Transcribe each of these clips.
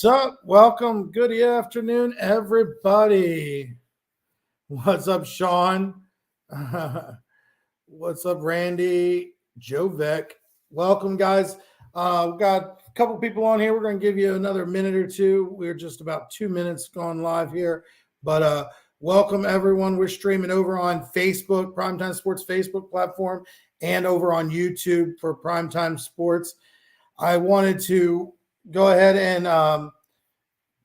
What's up? Welcome. Good afternoon, everybody. What's up, Sean? What's up, Randy? Joe Vick. Welcome, guys. We've got a couple people on here. We're going to give you another minute or two. We're just about 2 minutes gone live here. But welcome, everyone. We're streaming over on Facebook, Primetime Sports Facebook platform, and over on YouTube for Primetime Sports. I wanted to go ahead and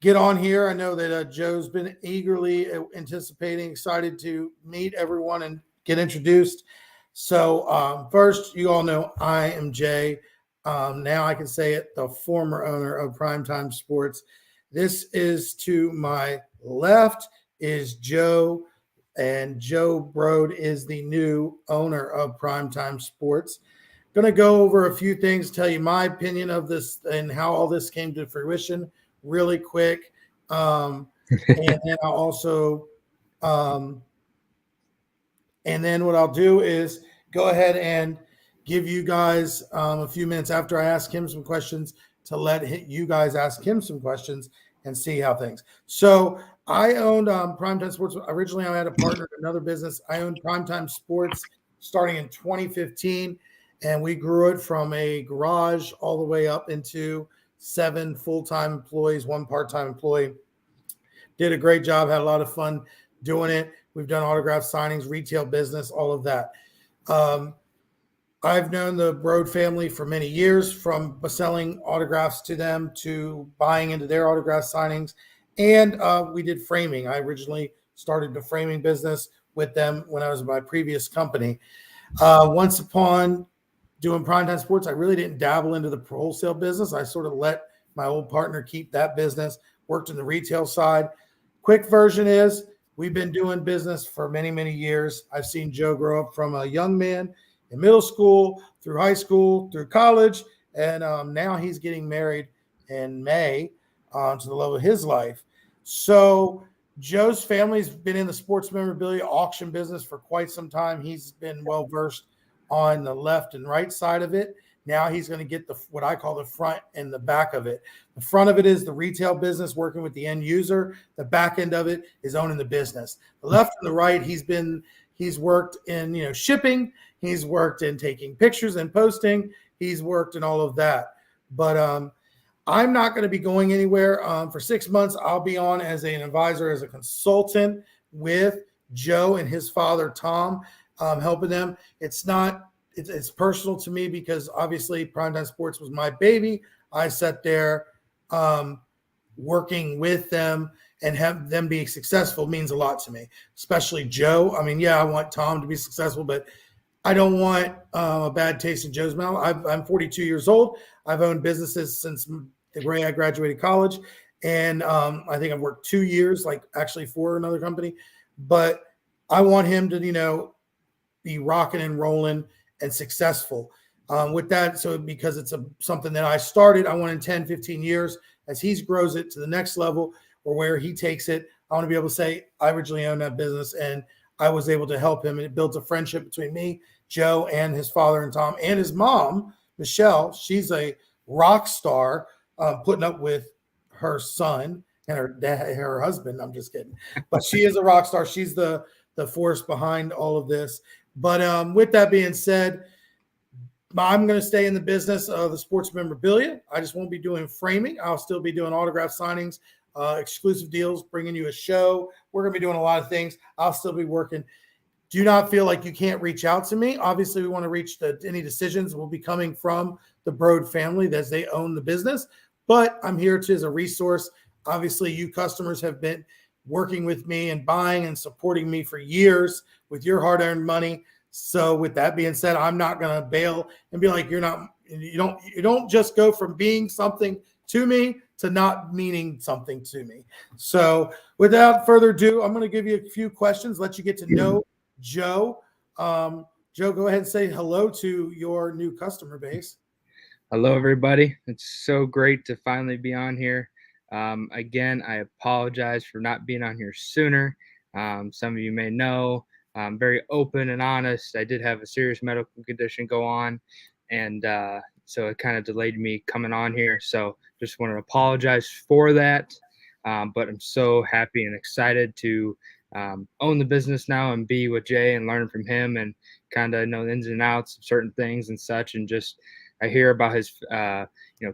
get on here. I know that Joe's been eagerly anticipating, excited to meet everyone and get introduced. So first, you all know I am Jay. Now I can say it, the former owner of Primetime Sports. This is to my left is Joe, and Joe Brode is the new owner of Primetime Sports. Going to go over a few things, tell you my opinion of this and how all this came to fruition really quick. And then I'll also, and then what I'll do is go ahead and give you guys a few minutes after I ask him some questions to let you guys ask him some questions and see how things. So I owned Primetime Sports. Originally, I had a partner in another business. I owned Primetime Sports starting in 2015. And we grew it from a garage all the way up into 7 full-time employees, 1 part-time employee. Did a great job, had a lot of fun doing it. We've done autograph signings, retail business, all of that. I've known the Brode family for many years, from selling autographs to them to buying into their autograph signings. And we did framing. I originally started the framing business with them when I was in my previous company. Once upon doing Primetime Sports, I really didn't dabble into the wholesale business. I sort of let my old partner keep that business, worked in the retail side. Quick version is we've been doing business for many, many years. I've seen Joe grow up from a young man in middle school, through high school, through college, and now he's getting married in May to the love of his life. So Joe's family's been in the sports memorabilia auction business for quite some time. He's been well-versed on the left and right side of it. Now he's going to get what I call the front and the back of it. The front of it is the retail business, working with the end user. The back end of it is owning the business. The left and the right, he's worked in shipping. He's worked in taking pictures and posting. He's worked in all of that. But I'm not going to be going anywhere. For 6 months, I'll be on as an advisor, as a consultant with Joe and his father, Tom. Helping them. It's personal to me because obviously Primetime Sports was my baby. I sat there working with them, and have them being successful means a lot to me, especially Joe. I mean, yeah, I want Tom to be successful, but I don't want a bad taste in Joe's mouth. I'm 42 years old. I've owned businesses since the day I graduated college. And I think I've worked 2 years, actually for another company, but I want him to, be rocking and rolling and successful with that. So because it's something that I started, I want in 10, 15 years, as he grows it to the next level or where he takes it, I want to be able to say, I originally owned that business and I was able to help him. And it builds a friendship between me, Joe, and his father and Tom, and his mom, Michelle. She's a rock star, putting up with her son and her dad, her husband. I'm just kidding. But she is a rock star. She's the force behind all of this. But with that being said, I'm going to stay in the business of the sports memorabilia. I just won't be doing framing. I'll still be doing autograph signings, exclusive deals, bringing you a show. We're going to be doing a lot of things. I'll still be working. Do not feel like you can't reach out to me. Obviously, we want to reach any decisions will be coming from the Brode family as they own the business. But I'm here as a resource. Obviously, you customers have been working with me and buying and supporting me for years with your hard-earned money. So with that being said, I'm not going to bail and be like, you don't just go from being something to me to not meaning something to me. So without further ado, I'm going to give you a few questions, let you get to know Joe. Joe, go ahead and say hello to your new customer base. Hello, everybody. It's so great to finally be on here. Again, I apologize for not being on here sooner. Some of you may know I'm very open and honest. I did have a serious medical condition go on, and so it kind of delayed me coming on here. So just want to apologize for that. But I'm so happy and excited to own the business now and be with Jay and learn from him and kind of know the ins and outs of certain things and such. And just I hear about his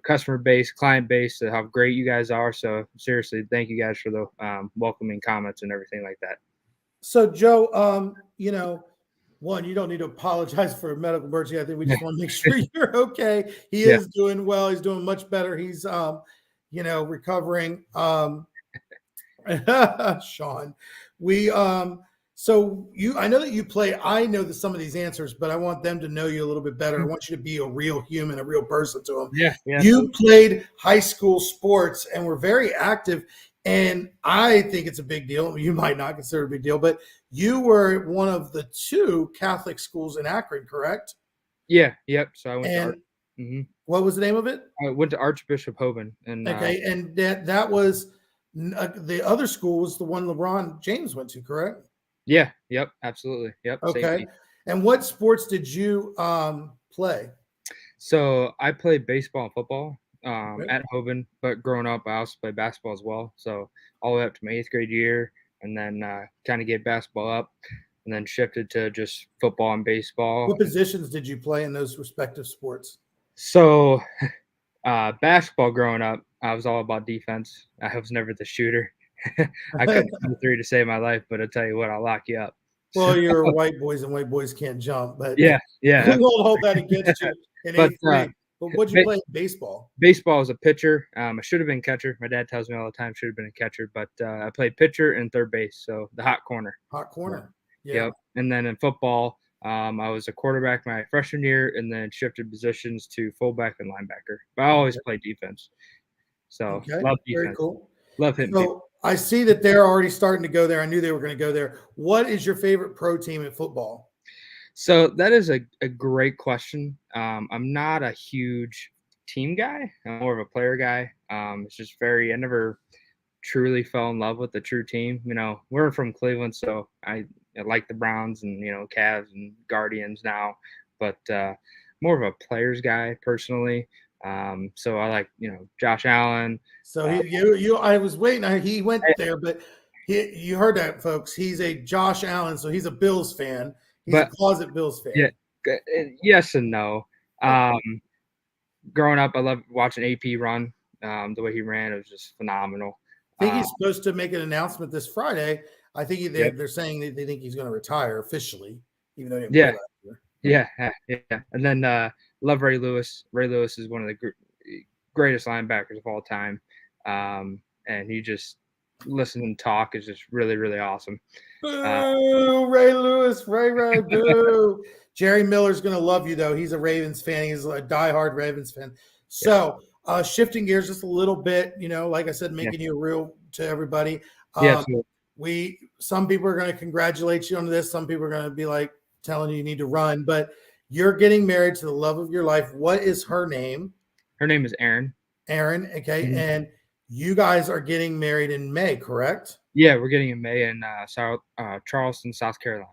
customer base, client base, how great you guys are. So seriously, thank you guys for the welcoming comments and everything like that. So Joe, one, you don't need to apologize for a medical emergency. I think we just want to make sure you're okay. He Yeah. is doing well. He's doing much better. He's recovering. Sean, I know that you play. I know that some of these answers, but I want them to know you a little bit better. I want you to be a real human, a real person to them. Yeah. You played high school sports and were very active. And I think it's a big deal. You might not consider it a big deal, but you were one of the 2 Catholic schools in Akron, correct? Yeah. Yep. So I went And to what was the name of it? I went to Archbishop Hoban. And Okay, and that was the other school was the one LeBron James went to, correct? yeah. Yep. Absolutely. Yep. Okay. And what sports did you play? So I played baseball and football Okay. at Hoban, but growing up, I also played basketball as well. So all the way up to my 8th grade year, and then kind of gave basketball up, and then shifted to just football and baseball. What positions did you play in those respective sports? So basketball growing up, I was all about defense. I was never the shooter. I couldn't shoot a 3 to save my life, but I'll tell you what, I'll lock you up. Well, you're white boys, and white boys can't jump, but Yeah. we won't hold that against you in But, 8th grade. But what'd you play in baseball? Baseball as a pitcher. I should have been catcher. My dad tells me all the time should have been a catcher, but I played pitcher and third base, so the hot corner. Hot corner. Yeah. Yep. And then in football, I was a quarterback my freshman year, and then shifted positions to fullback and linebacker. But I always played defense. So love defense. Very cool. Love hitting people. So I see that they're already starting to go there. I knew they were going to go there. What is your favorite pro team in football? So that is a great question. I'm not a huge team guy. I'm more of a player guy. It's just I never truly fell in love with the true team. We're from Cleveland, so I like the Browns and, Cavs and Guardians now, but more of a players guy personally. So I like, Josh Allen. So I was waiting. He went there, but you heard that, folks. He's a Josh Allen, so he's a Bills fan. He's a closet Bills fan. Yeah, yes and no. Growing up, I loved watching AP run. The way he ran, it was just phenomenal. I think he's supposed to make an announcement this Friday. I think they're saying they think he's going to retire officially, even though he didn't play last year. Yeah. And then love Ray Lewis. Ray Lewis is one of the greatest linebackers of all time. And he just listen and talk is just really, really awesome. Boo, Ray Lewis, Ray, boo. Jerry Miller's going to love you, though. He's a Ravens fan. He's a diehard Ravens fan. So shifting gears just a little bit, like I said, making you real to everybody. Some people are going to congratulate you on this. Some people are going to be like telling you need to run, but you're getting married to the love of your life. What is her name? Her name is Erin. Erin. Okay. Mm-hmm. And you guys are getting married in May, correct? Yeah, we're getting in May in Charleston, South Carolina.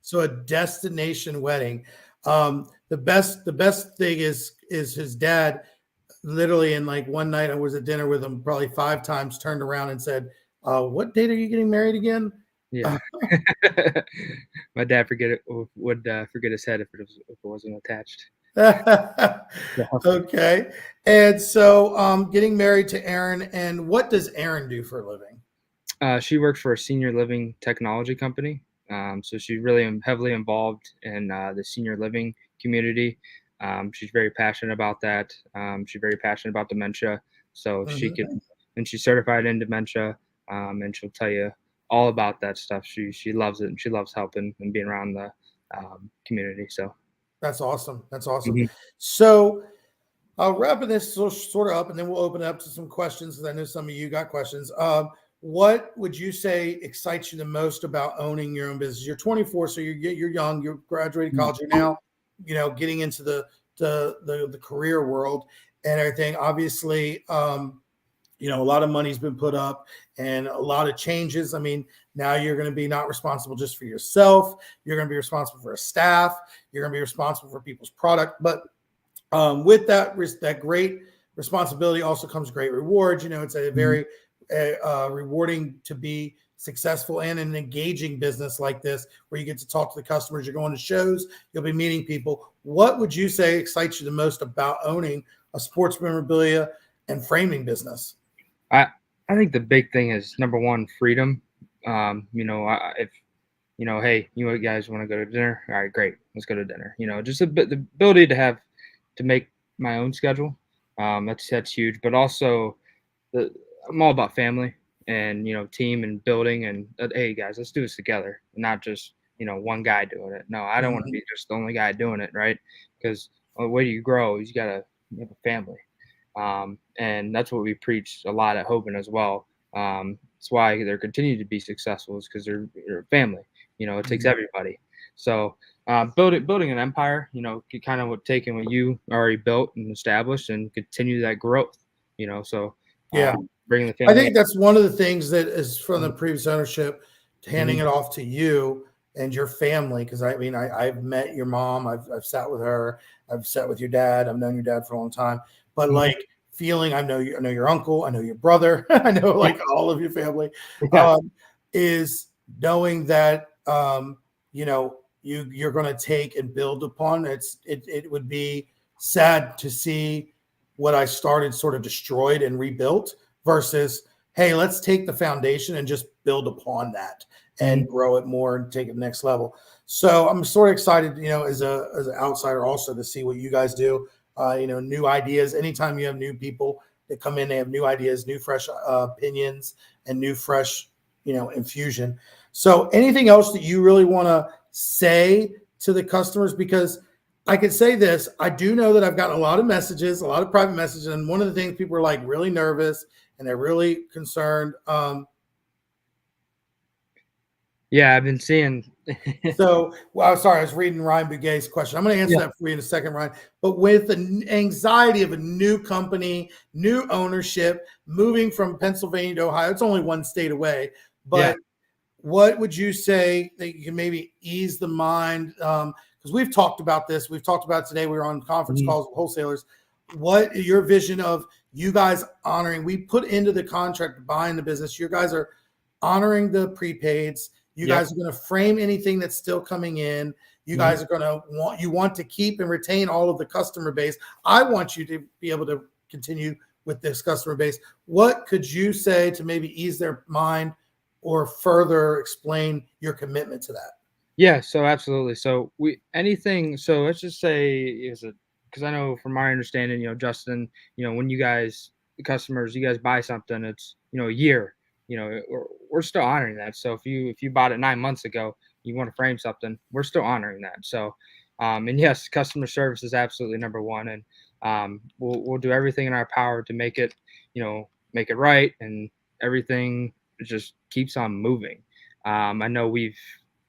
So a destination wedding. The best thing is his dad literally in like one night I was at dinner with him probably 5 times, turned around and said, what date are you getting married again? Yeah. My dad would forget his head if it wasn't attached. Okay. And so getting married to Erin, and what does Erin do for a living? She works for a senior living technology company. So she's really heavily involved in the senior living community. She's very passionate about that. She's very passionate about dementia. So she's certified in dementia. And she'll tell you all about that stuff. She loves it, and she loves helping and being around the community. So that's awesome. Mm-hmm. So I'll wrap this sort of up, and then we'll open it up to some questions, because I know some of you got questions. What would you say excites you the most about owning your own business? You're 24, so you're young. You're graduating college. You're now, getting into the career world and everything. Obviously, a lot of money's been put up and a lot of changes. I mean, now you're going to be not responsible just for yourself. You're going to be responsible for a staff. You're going to be responsible for people's product. But with that great responsibility also comes great rewards. It's a very rewarding to be successful and an engaging business like this, where you get to talk to the customers. You're going to shows, you'll be meeting people. What would you say excites you the most about owning a sports memorabilia and framing business? I think the big thing is, number one, freedom. If hey, you guys want to go to dinner? All right, great, let's go to dinner. Just the ability to make my own schedule. That's huge. But also, I'm all about family and team and building, and hey guys, let's do this together, not just one guy doing it. No, I don't want to Mhm. be just the only guy doing it, right? Because the way you grow, you have a family, and that's what we preach a lot at Hoban as well. That's why they're continuing to be successful, is because they're a family. It takes Mhm. everybody. So building an empire, kind of taking what you already built and established and continue that growth. So Yeah. bringing the I family. think that's one of the things that is from the previous ownership, handing Mhm. it off to you and your family. Because I've met your mom, I've sat with her, I've sat with your dad, I've known your dad for a long time. But Mhm. like feeling, I know your uncle, I know your brother, I know Yeah. like all of your family, Yeah. is knowing that you're going to take and build upon. It would be sad to see what I started sort of destroyed and rebuilt versus, hey, let's take the foundation and just build upon that Mhm. and grow it more and take it to the next level. So I'm sort of excited, as an outsider also to see what you guys do. New ideas. Anytime you have new people that come in, they have new ideas, new fresh opinions, and new fresh, infusion. So anything else that you really want to say to the customers? Because I can say this, I do know that I've gotten a lot of messages, a lot of private messages, and one of the things people are like really nervous and they're really concerned. Yeah, I've been seeing. Well, I'm sorry, I was reading Ryan Bugay's question. I'm going to answer Yeah. that for you in a second, Ryan. But with the anxiety of a new company, new ownership, moving from Pennsylvania to Ohio, it's only one state away. Yeah. But what would you say that you can maybe ease the mind? Because we've talked about this. We've talked about it today. We were on conference Mhm. calls with wholesalers. What your vision of you guys honoring? We put into the contract buying the business. You guys are honoring the prepaids. You Yep. guys are going to frame anything that's still coming in. You Mhm. guys are going to want to keep and retain all of the customer base. I want you to be able to continue with this customer base. What could you say to maybe ease their mind or further explain your commitment to that? Yeah, so absolutely. So let's just say, is it, because I know from my understanding, Justin, when you guys, the customers, you guys buy something, it's, a year, we're still honoring that. So if you bought it 9 months ago, you want to frame something, we're still honoring that. So, and yes, customer service is absolutely number one. And we'll do everything in our power to make it right. And everything just keeps on moving. I know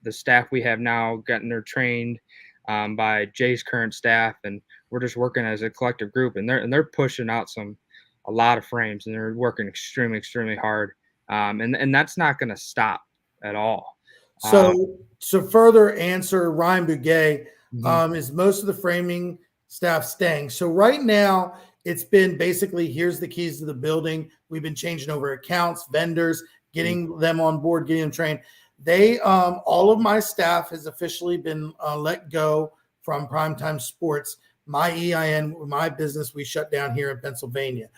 the staff we have now gotten their trained by Jay's current staff, and we're just working as a collective group, and they're pushing out a lot of frames, and they're working extremely hard, and that's not going to stop at all. Um, So to further answer Ryan Bugay, mhm, is most of the framing staff staying? So right now, it's been basically here's the keys to the building. We've been changing over accounts, vendors, mhm, getting them on board, getting them trained. They all of my staff has officially been let go from Primetime Sports. My EIN, my business, we shut down here in Pennsylvania.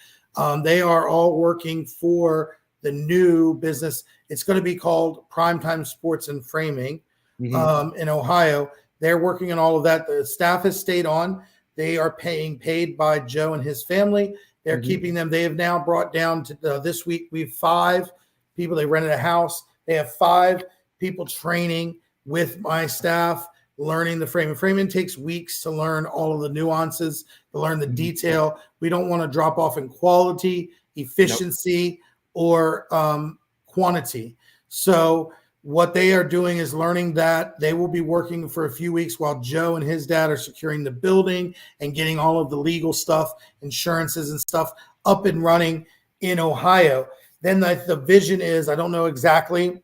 They are all working for the new business. It's going to be called Primetime Sports and Framing mhm, in Ohio. They're working on all of that. The staff has stayed on. They are paid by Joe and his family. They're mhm, keeping them. They have now brought down to this week. We have 5 people. They rented a house. They have 5 people training with my staff, learning the framing. Framing takes weeks to learn all of the nuances, to learn the mhm. detail. We don't want to drop off in quality, Nope. efficiency, or quantity. So what they are doing is learning that. They will be working for a few weeks while Joe and his dad are securing the building and getting all of the legal stuff, insurances and stuff up and running in Ohio. Then the vision is, I don't know exactly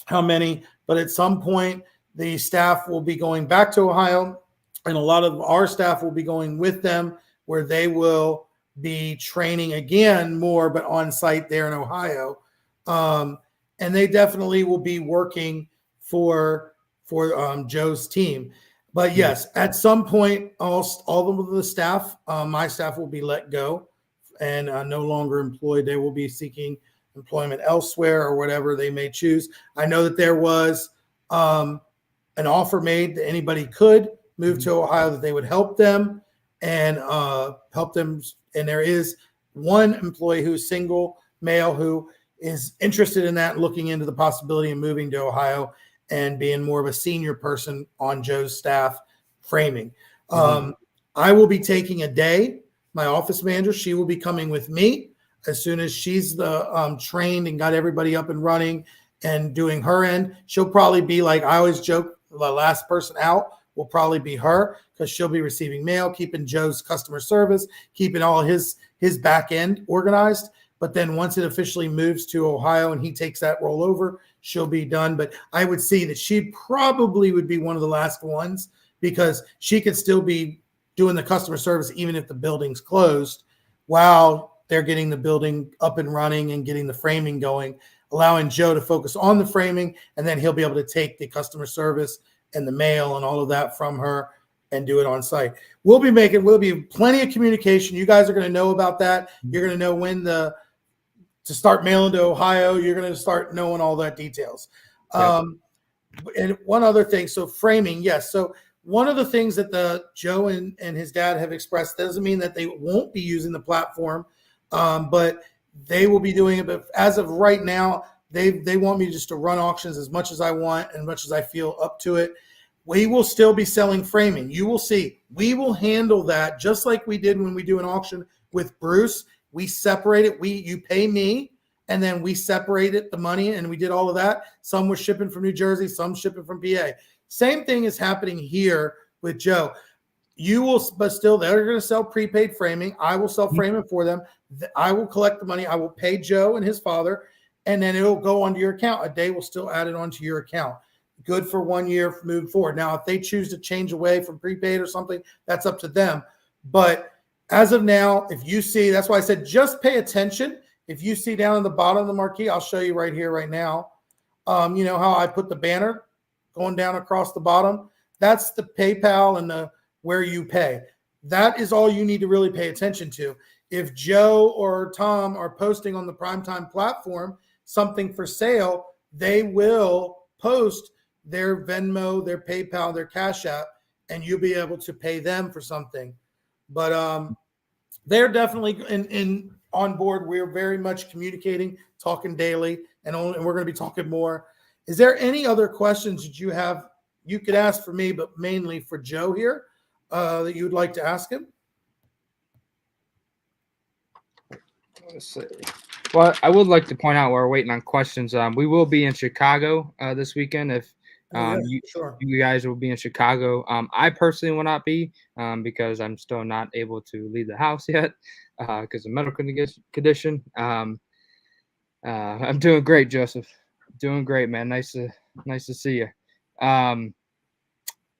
how many, but at some point the staff will be going back to Ohio, and a lot of our staff will be going with them, where they will be training again more, but on site there in Ohio. And they definitely will be working for Joe's team. But yes, at some point, all of the staff, my staff will be let go and no longer employed. They will be seeking employment elsewhere or whatever they may choose. I know that there was an offer made that anybody could move to Ohio, that they would help them and help them. And there is one employee who's single, male, who is interested in that, looking into the possibility of moving to Ohio and being more of a senior person on Joe's staff framing. I will be taking a day. My office manager, she will be coming with me as soon as she's the trained and got everybody up and running and doing her end. She'll probably be, like I always joke, the last person out will probably be her, because she'll be receiving mail, keeping Joe's customer service, keeping all his back end organized. But then once it officially moves to Ohio and he takes that role over, she'll be done. But I would see that she probably would be one of the last ones, because she could still be doing the customer service even if the building's closed, while they're getting the building up and running and getting the framing going, allowing Joe to focus on the framing, and then he'll be able to take the customer service and the mail and all of that from her and do it on site. We'll be plenty of communication. You guys are going to know about that. You're going to know when to start mailing to Ohio. You're going to start knowing all that details. Yep. And one other thing. So framing, yes. So one of the things that Joe and his dad have expressed doesn't mean that they won't be using the platform, but they will be doing it. But as of right now, they want me just to run auctions as much as I want and much as I feel up to it. We will still be selling framing. You will see. We will handle that just like we did when we do an auction with Bruce. We separate it. You pay me, and then we separated the money, and we did all of that. Some were shipping from New Jersey, some shipping from PA. Same thing is happening here with Joe. But still, they're going to sell prepaid framing. I will sell framing for them. I will collect the money. I will pay Joe and his father, and then it'll go onto your account. A day will still add it onto your account. Good for 1 year moving forward. Now, if they choose to change away from prepaid or something, that's up to them. But as of now, if you see, that's why I said just pay attention. If you see down in the bottom of the marquee, I'll show you right here, right now. You know how I put the banner going down across the bottom? That's the PayPal and the where you pay. That is all you need to really pay attention to. If Joe or Tom are posting on the Primetime platform something for sale, they will post their Venmo, their PayPal, their Cash App, and you'll be able to pay them for something. But they're definitely in on board. We're very much communicating, talking daily, and we're going to be talking more. Is there any other questions that you have? You could ask for me, but mainly for Joe here, that you would like to ask him. Let's see. Well, I would like to point out, while we're waiting on questions, we will be in Chicago this weekend. If you guys will be in Chicago, I personally will not be, because I'm still not able to leave the house yet because of medical condition. I'm doing great, Joseph. Doing great, man. Nice to see you.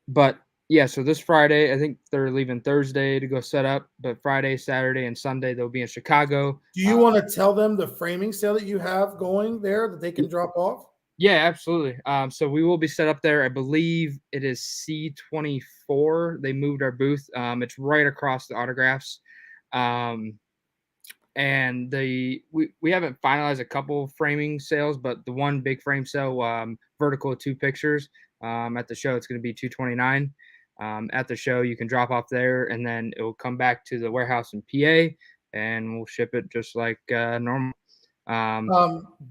But yeah, so this Friday, I think they're leaving Thursday to go set up, but Friday, Saturday, and Sunday they'll be in Chicago. Do you want to tell them the framing sale that you have going there that they can drop off? Yeah, absolutely. So we will be set up there. I believe it is C24. They moved our booth. It's right across the autographs. And we haven't finalized a couple framing sales, but the one big frame sale, vertical 2 pictures, at the show, it's going to be $229. At the show, you can drop off there, and then it will come back to the warehouse in PA, and we'll ship it just like normal.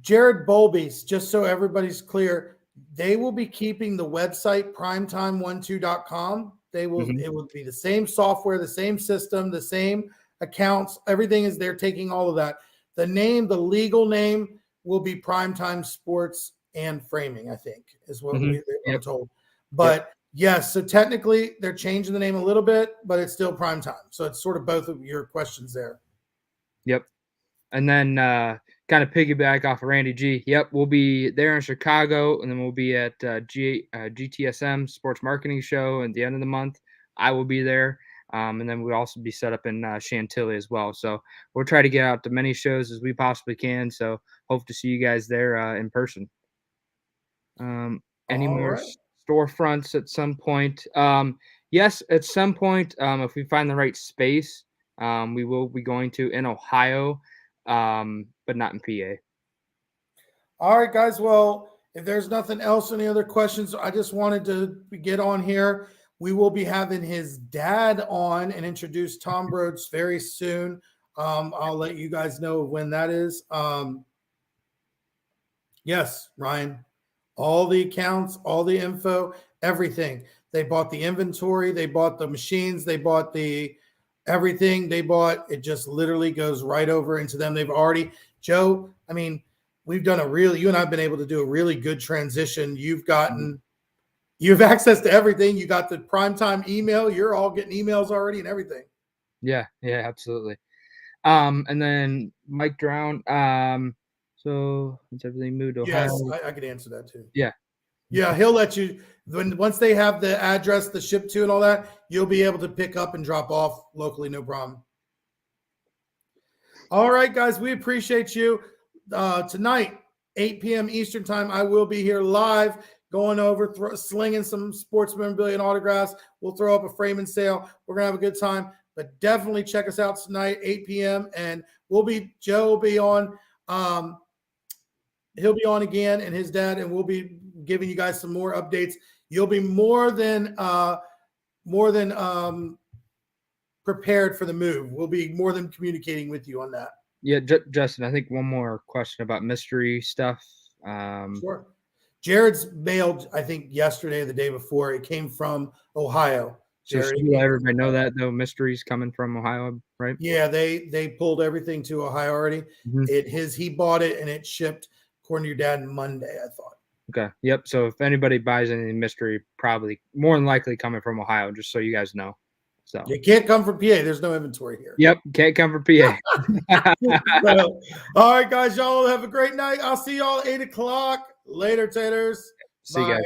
Jared Bolby's, just so everybody's clear, they will be keeping the website primetime12.com. They will. It will be the same software, the same system, the same accounts. Everything is there. Taking all of that. The legal name will be Primetime Sports and Framing, I think, is what we were told. But yes, so technically they're changing the name a little bit, but it's still Primetime. So it's sort of both of your questions there. Yep. And then kind of piggyback off of Randy G. Yep, we'll be there in Chicago, and then we'll be at GTSM Sports Marketing Show at the end of the month. I will be there. And then we'll also be set up in Chantilly as well. So we'll try to get out to many shows as we possibly can. So hope to see you guys there in person. Any All more right. storefronts at some point? Yes, at some point, if we find the right space, we will be going to in Ohio, but not in PA. All right, guys. Well, if there's nothing else, any other questions, I just wanted to get on here. We will be having his dad on and introduce Tom Broads very soon. I'll let you guys know when that is. Yes, Ryan, all the accounts, all the info, everything. They bought the inventory, they bought the machines, they bought the everything they bought. It just literally goes right over into them. They've already, Joe, I mean, we've done you and I've been able to do a really good transition. You have access to everything. You got the primetime email. You're all getting emails already and everything. Yeah, absolutely. And then Mike Drown. So once everything moved to Ohio. Yes, I could answer that too. Yeah. Yeah, he'll let you once they have the address, the ship to and all that, you'll be able to pick up and drop off locally, no problem. All right, guys, we appreciate you. Tonight, 8 p.m. Eastern time, I will be here live going over, slinging some sports memorabilia and autographs. We'll throw up a frame and sale. We're going to have a good time, but definitely check us out tonight, 8 p.m. And Joe will be on. He'll be on again and his dad, and we'll be giving you guys some more updates. You'll be more than prepared for the move. We'll be more than communicating with you on that. Yeah, Justin, I think one more question about mystery stuff. Sure. Jared's mailed, I think, yesterday or the day before. It came from Ohio. So everybody know that though, mysteries coming from Ohio, right? Yeah, they pulled everything to Ohio already. Mm-hmm. He bought it and it shipped, according to your dad, Monday, I thought. Okay. Yep. So if anybody buys any mystery, probably more than likely coming from Ohio, just so you guys know. So you can't come from PA. There's no inventory here. Yep, can't come from PA. So, all right, guys, y'all have a great night. I'll see y'all at 8 o'clock. Later, taters. See you guys.